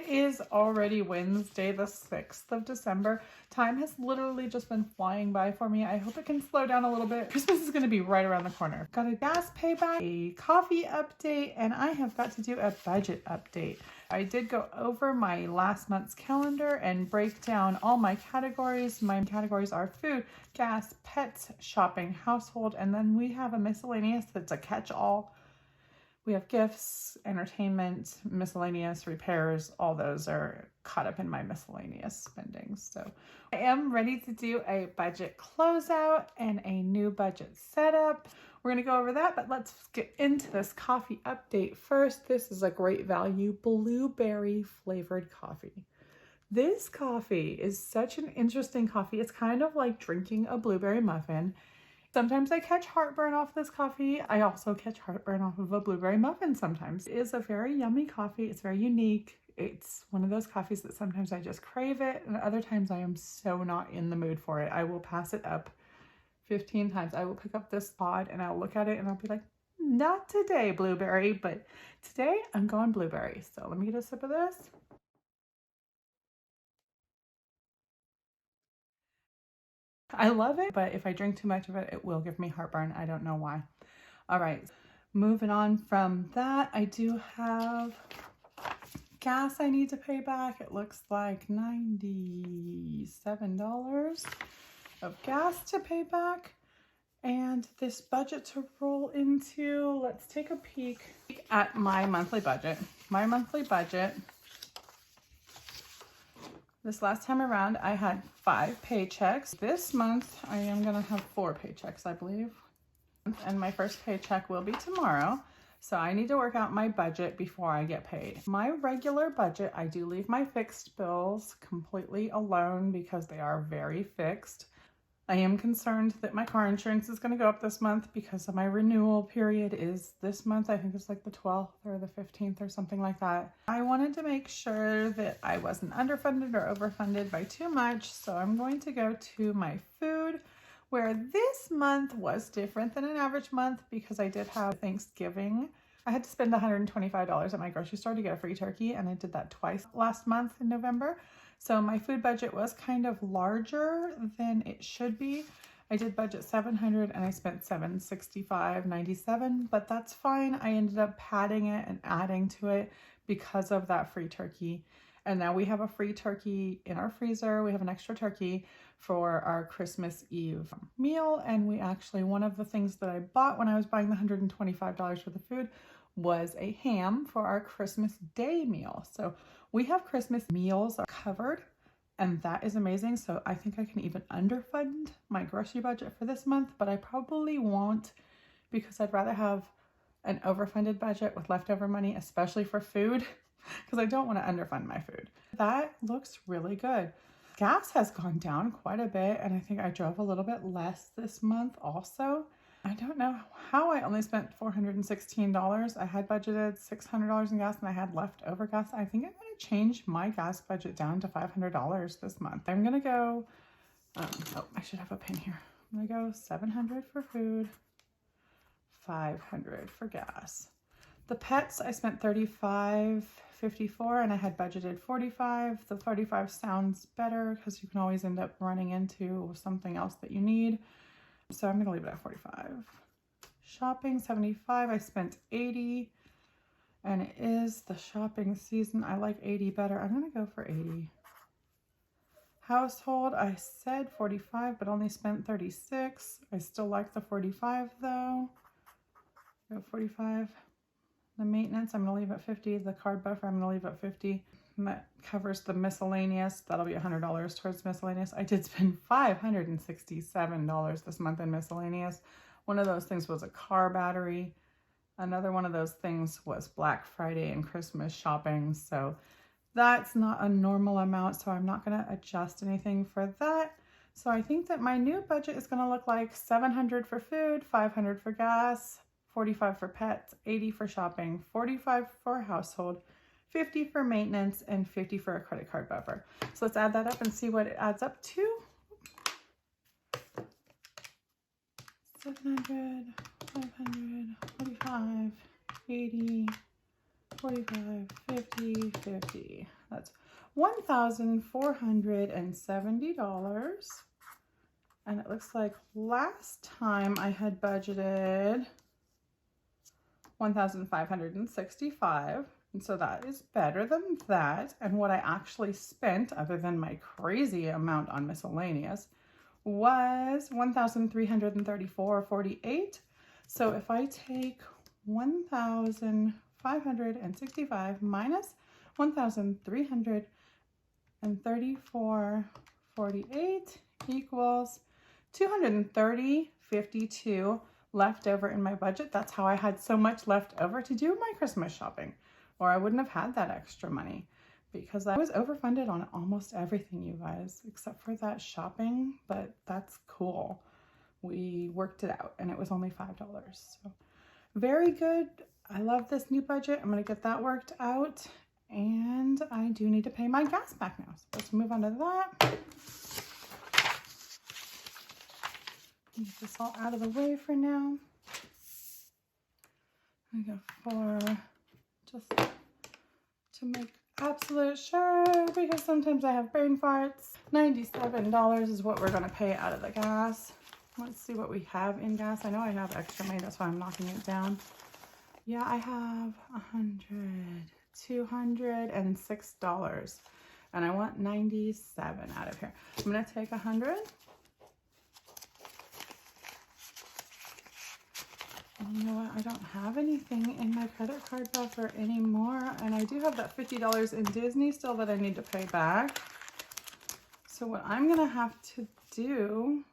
It is already Wednesday, the 6th of December. Time has literally just been flying by for me. I hope it can slow down a little bit. Christmas is going to be right around the corner. Got a gas payback, a coffee update, and I have got to do a budget update. I did go over my last month's calendar and break down all my categories. My categories are food, gas, pets, shopping, household, and then we have a miscellaneous that's a catch-all. We have gifts, entertainment, miscellaneous, repairs. All those are caught up in my miscellaneous spending. So I am ready to do a budget closeout and a new budget setup. We're going to go over that, but let's get into this coffee update first. This is a great value blueberry flavored coffee. This coffee is such an interesting coffee. It's kind of like drinking a blueberry muffin. Sometimes I catch heartburn off this coffee. I also catch heartburn off of a blueberry muffin sometimes. It is a very yummy coffee. It's very unique. It's one of those coffees that sometimes I just crave it, and other times I am so not in the mood for it. I will pass it up 15 times. I will pick up this pod and I'll look at it and I'll be like, not today, blueberry, but today I'm going blueberry. So let me get a sip of this. I love it, but if I drink too much of it, it will give me heartburn. I don't know why. All right, moving on from that, I do have gas I need to pay back. It looks like $97 of gas to pay back. And this budget to roll into, let's take a peek at my monthly budget. My monthly budget, this last time around, I had 5 paychecks. This month, I am gonna have 4 paychecks, I believe. And my first paycheck will be tomorrow. So I need to work out my budget before I get paid. My regular budget, I do leave my fixed bills completely alone because they are very fixed. I am concerned that my car insurance is going to go up this month because of my renewal period is this month. I think it's like the 12th or the 15th or something like that. I wanted to make sure that I wasn't underfunded or overfunded by too much. So I'm going to go to my food, where this month was different than an average month because I did have Thanksgiving. I had to spend $125 at my grocery store to get a free turkey, and I did that twice last month in November. So my food budget was kind of larger than it should be. I did budget $700 and I spent $765.97, but that's fine. I ended up padding it and adding to it because of that free turkey. And now we have a free turkey in our freezer. We have an extra turkey for our Christmas Eve meal. And we actually, one of the things that I bought when I was buying the $125 worth of food was a ham for our Christmas Day meal. So we have Christmas meals covered, and that is amazing. So I think I can even underfund my grocery budget for this month, but I probably won't because I'd rather have an overfunded budget with leftover money, especially for food, because I don't want to underfund my food. That looks really good. Gas has gone down quite a bit, and I think I drove a little bit less this month also. I don't know how I only spent $416. I had budgeted $600 in gas and I had leftover gas. I think I'm going to change my gas budget down to $500 this month. I'm going to go, oh, I should have a pin here. I'm going to go $700 for food, $500 for gas. The pets, I spent $35.54 and I had budgeted $45. The $45 sounds better because you can always end up running into something else that you need. So I'm gonna leave it at $45. Shopping, $75. I spent $80, and it is the shopping season. I like $80 better. I'm gonna go for $80. Household, I said $45, but only spent $36. I still like the $45 though. Go $45. The maintenance, I'm gonna leave at $50. The card buffer, I'm gonna leave at $50. And that covers the miscellaneous. That'll be $100 towards miscellaneous. I did spend $567 this month in miscellaneous. One of those things was a car battery. Another one of those things was Black Friday and Christmas shopping. So that's not a normal amount, so I'm not gonna adjust anything for that. So I think that my new budget is gonna look like $700 for food, $500 for gas, $45 for pets, $80 for shopping, $45 for household, $50 for maintenance, and $50 for a credit card buffer. So let's add that up and see what it adds up to. 700, 500, 45, 80, 45, 50, 50. That's $1,470. And it looks like last time I had budgeted 1,565. And so that is better than that. And what I actually spent, other than my crazy amount on miscellaneous, was 1,334.48. So if I take 1,565 minus 1,334.48 equals 230.52 left over in my budget. That's how I had so much left over to do my Christmas shopping, or I wouldn't have had that extra money, because I was overfunded on almost everything, you guys, except for that shopping, but that's cool. We worked it out and it was only $5. So very good. I love this new budget. I'm gonna get that worked out, and I do need to pay my gas back now. So let's move on to that. Get this all out of the way for now. I go for just to make absolute sure, because sometimes I have brain farts. $97 is what we're gonna pay out of the gas. Let's see what we have in gas. I know I have extra money, that's why I'm knocking it down. Yeah, I have $206, and I want 97 out of here. I'm gonna take 100. You know what? I don't have anything in my credit card buffer anymore, and I do have that $50 in Disney still that I need to pay back. So what I'm gonna have to do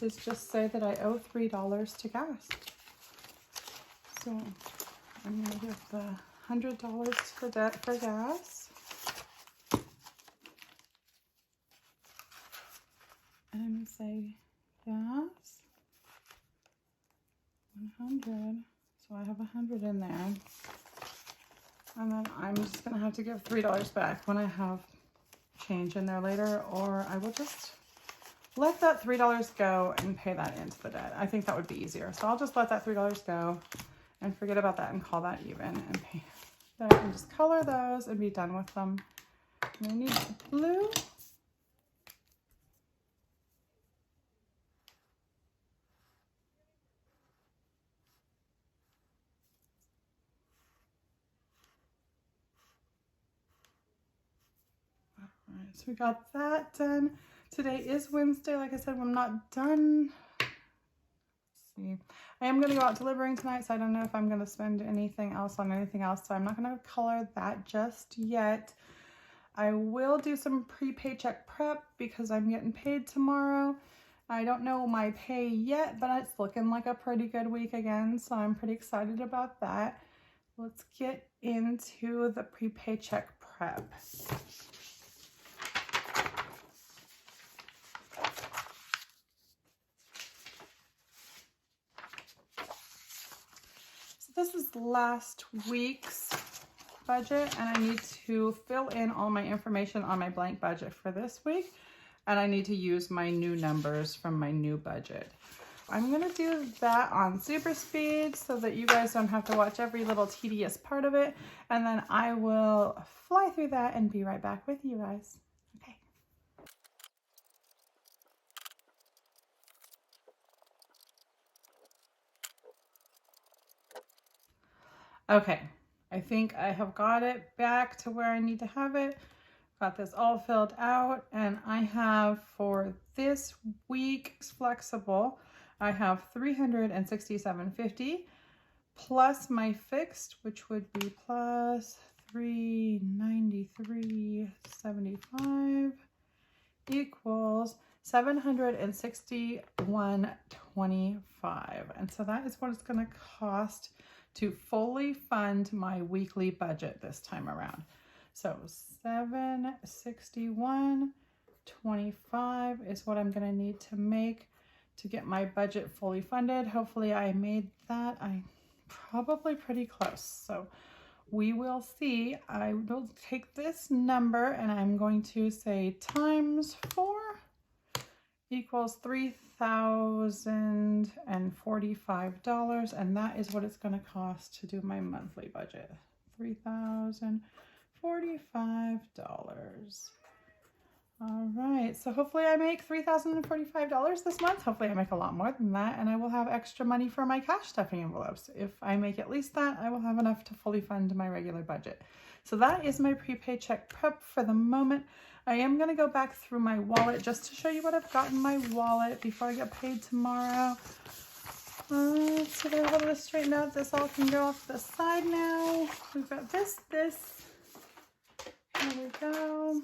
is just say that I owe $3 to gas. So I'm gonna give the $100 for gas, and I'm gonna say gas 100. So I have 100 in there, and then I'm just gonna have to give $3 back when I have change in there later, or I will just let that $3 go and pay that into the debt. I think that would be easier. So I'll just let that $3 go and forget about that and call that even and pay that, and just color those and be done with them. And I need blue. Alright, so we got that done. Today is Wednesday. Like I said, I'm not done. Let's see. I am going to go out delivering tonight, so I don't know if I'm going to spend anything else on anything else, so I'm not going to color that just yet. I will do some pre-paycheck prep because I'm getting paid tomorrow. I don't know my pay yet, but it's looking like a pretty good week again, so I'm pretty excited about that. Let's get into the pre-paycheck prep. This is last week's budget, and I need to fill in all my information on my blank budget for this week, and I need to use my new numbers from my new budget. I'm gonna do that on super speed so that you guys don't have to watch every little tedious part of it, and then I will fly through that and be right back with you guys. Okay. Okay, I think I have got it back to where I need to have it. Got this all filled out, and I have for this week's flexible, I have $367.50 plus my fixed, which would be plus $393.75 equals $761.25. And so that is what it's going to cost to fully fund my weekly budget this time around. So $761.25 is what I'm going to need to make to get my budget fully funded. Hopefully I made that. I'm probably pretty close. So we will see. I will take this number and I'm going to say times 4 equals $3,045, and that is what it's going to cost to do my monthly budget. $3,045. All right, so hopefully I make $3,045 this month. Hopefully I make a lot more than that, and I will have extra money for my cash stuffing envelopes. If I make at least that, I will have enough to fully fund my regular budget. So that is my pre-paycheck prep for the moment. I am gonna go back through my wallet just to show you what I've got in my wallet before I get paid tomorrow. Let's see if I have this straightened out. This all can go off the side now. We've got this. Here we go.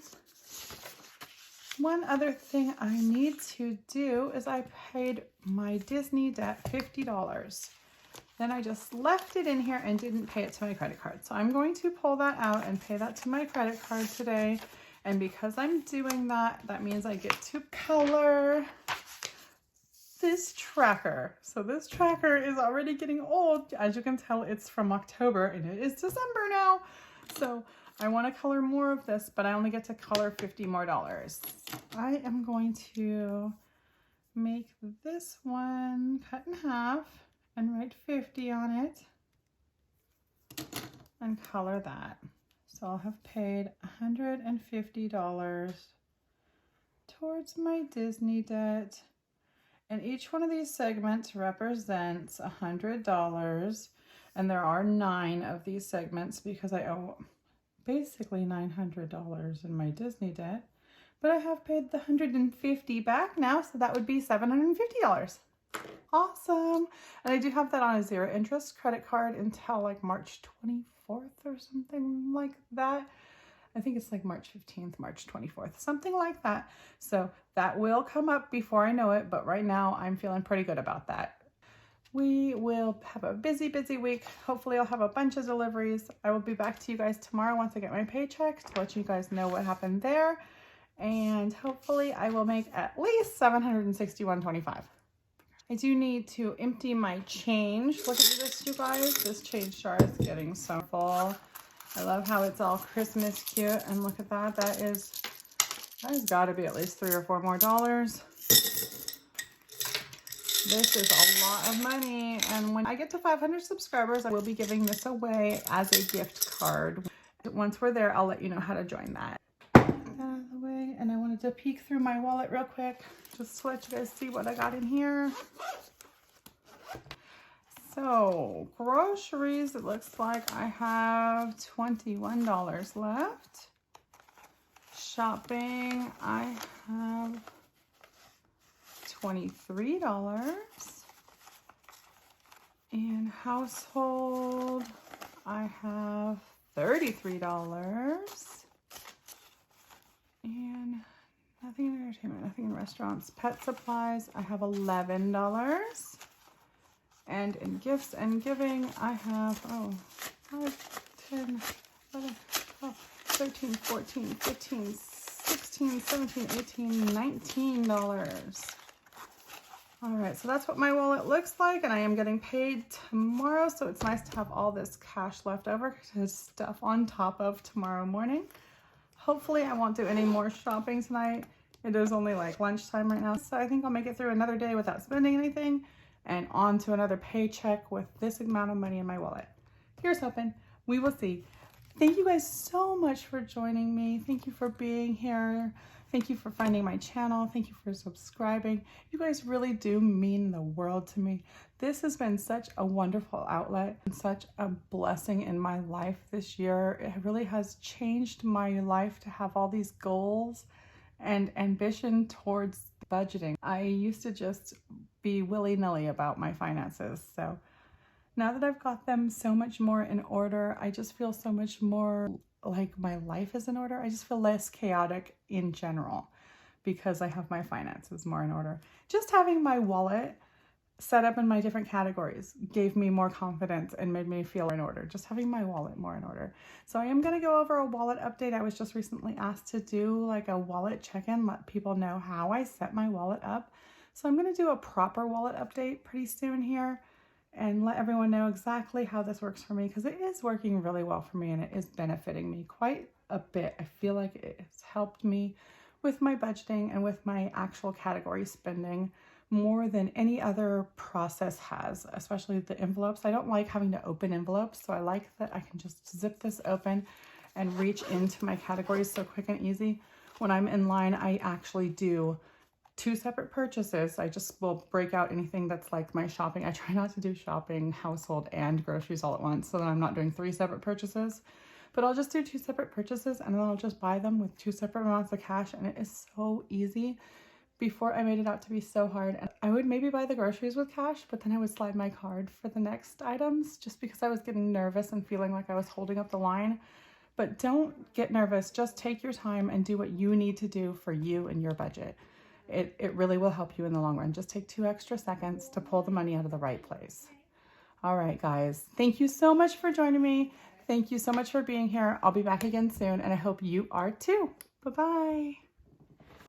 One other thing I need to do is I paid my Disney debt $50. Then I just left it in here and didn't pay it to my credit card. So I'm going to pull that out and pay that to my credit card today. And because I'm doing that, that means I get to color this tracker. So this tracker is already getting old. As you can tell, it's from October and it is December now. So I want to color more of this, but I only get to color $50 more. I am going to make this one cut in half and write 50 on it and color that. So I'll have paid $150 towards my Disney debt. And each one of these segments represents $100. And there are 9 of these segments because I owe basically $900 in my Disney debt, but I have paid the $150 back now, so that would be $750. Awesome. And I do have that on a 0 interest credit card until like March 24th or something like that. I think it's like March 15th, March 24th, something like that. So that will come up before I know it, but right now I'm feeling pretty good about that. We will have a busy week. Hopefully I'll have a bunch of deliveries. I will be back to you guys tomorrow once I get my paycheck to let you guys know what happened there. And hopefully I will make at least $761.25. I do need to empty my change. Look at this, you guys. This change jar is getting so full. I love how it's all Christmas cute. And look at that. That has got to be at least $3 or $4 more. This is a lot of money, and when I get to 500 subscribers, I will be giving this away as a gift card. Once we're there, I'll let you know how to join that. Get that out of the way, and I wanted to peek through my wallet real quick, just to let you guys see what I got in here. So, groceries, it looks like I have $21 left. Shopping, I have $23. And household, I have $33. And nothing in entertainment, nothing in restaurants. Pet supplies, I have $11. And in gifts and giving, I have 5, 10, 11, 12, 13, 14, 15, 16, 17, 18, $19. All right, so that's what my wallet looks like, and I am getting paid tomorrow, so it's nice to have all this cash left over to stuff on top of tomorrow morning. Hopefully I won't do any more shopping tonight. It is only like lunchtime right now, so I think I'll make it through another day without spending anything and on to another paycheck with this amount of money in my wallet. Here's hoping. We will see. Thank you guys so much for joining me. Thank you for being here. Thank you for finding my channel. Thank you for subscribing. You guys really do mean the world to me. This has been such a wonderful outlet and such a blessing in my life this year. It really has changed my life to have all these goals and ambition towards budgeting. I used to just be willy-nilly about my finances. So now that I've got them so much more in order, I just feel so much more like my life is in order. I just feel less chaotic in general because I have my finances more in order. Just having my wallet set up in my different categories gave me more confidence and made me feel in order. Just having my wallet more in order. So I am going to go over a wallet update. I was just recently asked to do like a wallet check-in, let people know how I set my wallet up. So I'm going to do a proper wallet update pretty soon here and let everyone know exactly how this works for me, because it is working really well for me and it is benefiting me quite a bit. I feel like it's helped me with my budgeting and with my actual category spending more than any other process has, especially the envelopes. I don't like having to open envelopes, so I like that I can just zip this open and reach into my categories so quick and easy. When I'm in line, I actually do 2 separate purchases. I just will break out anything that's like my shopping. I try not to do shopping, household, and groceries all at once, so that I'm not doing 3 separate purchases. But I'll just do 2 separate purchases, and then I'll just buy them with 2 separate amounts of cash, and it is so easy. Before, I made it out to be so hard, and I would maybe buy the groceries with cash, but then I would slide my card for the next items just because I was getting nervous and feeling like I was holding up the line. But don't get nervous. Just take your time and do what you need to do for you and your budget. It really will help you in the long run. Just take 2 extra seconds to pull the money out of the right place. All right, guys. Thank you so much for joining me. Thank you so much for being here. I'll be back again soon, and I hope you are too. Bye-bye.